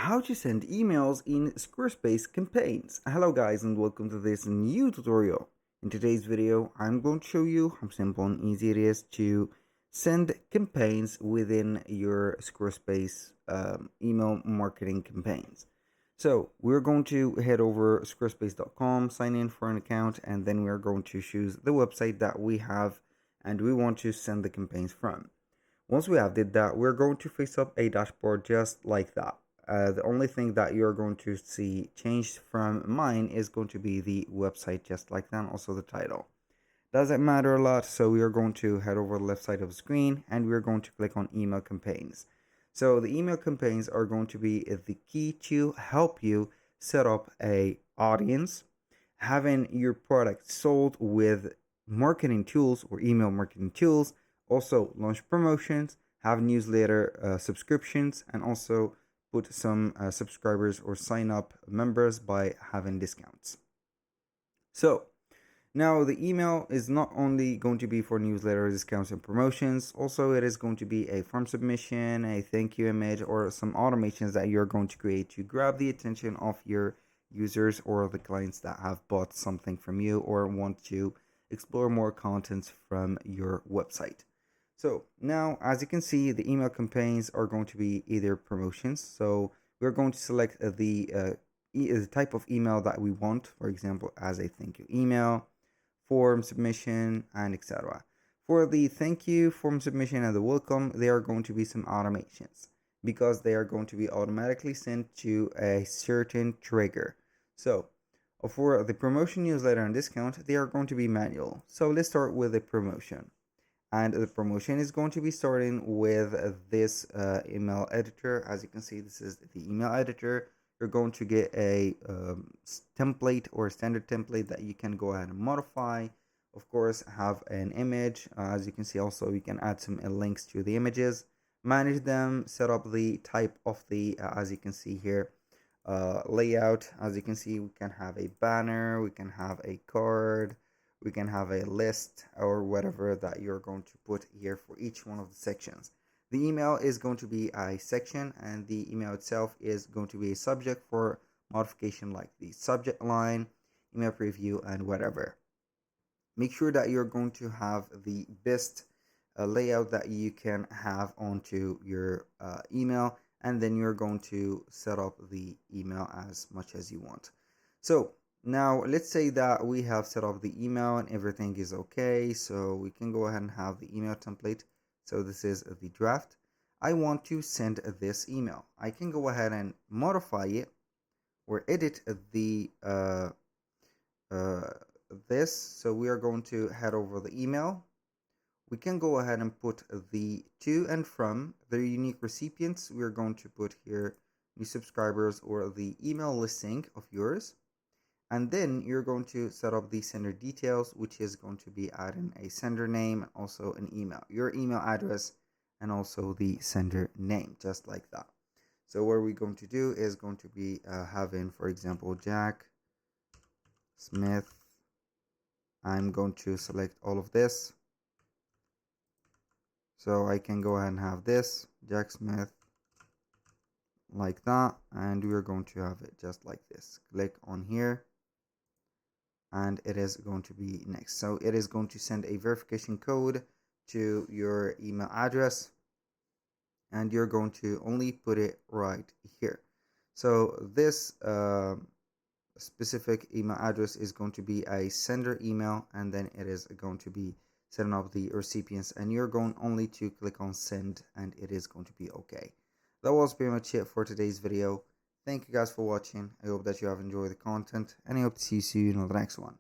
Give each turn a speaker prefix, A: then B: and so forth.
A: how to send emails in Squarespace campaigns. Hello guys and welcome to this new tutorial. In today's video I'm going to show you how simple and easy it is to send campaigns within your Squarespace email marketing campaigns. So we're going to head over squarespace.com, sign in for an account, and then we're going to choose the website that we have and we want to send the campaigns from. Once we have did that, we're going to face up a dashboard just like that. The only thing that you're going to see changed from mine is going to be the website just like that, also the title. Doesn't matter a lot, so we are going to head over the left side of the screen and we're going to click on email campaigns. So the email campaigns are going to be the key to help you set up a audience, having your product sold with marketing tools or email marketing tools, also launch promotions, have newsletter subscriptions, and also put some subscribers or sign up members by having discounts. So now the email is not only going to be for newsletter discounts and promotions, also it is going to be a form submission, a thank you image, or some automations that you're going to create to grab the attention of your users or the clients that have bought something from you or want to explore more contents from your website. So now, as you can see, the email campaigns are going to be either promotions. So we're going to select the type of email that we want, for example, as a thank you email, form submission, and etc. For the thank you, form submission, and the welcome, there are going to be some automations because they are going to be automatically sent to a certain trigger. So for the promotion, newsletter, and discount, they are going to be manual. So let's start with the promotion. And the promotion is going to be starting with this email editor. As you can see, this is the email editor. You're going to get a template or a standard template that you can go ahead and modify. Of course, have an image. As you can see, also you can add some links to the images, manage them, set up the type of the, as you can see here, layout. As you can see, we can have a banner, we can have a card, we can have a list or whatever that you're going to put here for each one of the sections. The email is going to be a section and the email itself is going to be a subject for modification like the subject line, email preview, and whatever. Make sure that you're going to have the best layout that you can have onto your email, and then you're going to set up the email as much as you want. So now let's say that we have set up the email and everything is okay, so we can go ahead and have the email template. So this is the draft. I want to send this email. I can go ahead and modify it or edit the this. So we are going to head over the email. We can go ahead and put the to and from the unique recipients. We're going to put here new subscribers or the email listing of yours. And then you're going to set up the sender details, which is going to be adding a sender name and also an email, your email address, and also the sender name, just like that. So what we're going to do is going to be having, for example, Jack Smith. I'm going to select all of this. So I can go ahead and have this, Jack Smith, like that. And we're going to have it just like this. Click on here. And it is going to be next. So it is going to send a verification code to your email address and you're going to only put it right here. So this specific email address is going to be a sender email, and then it is going to be setting up the recipients, and you're going only to click on send and it is going to be okay. That was pretty much it for today's video. Thank you guys for watching. I hope that you have enjoyed the content and I hope to see you soon on the next one.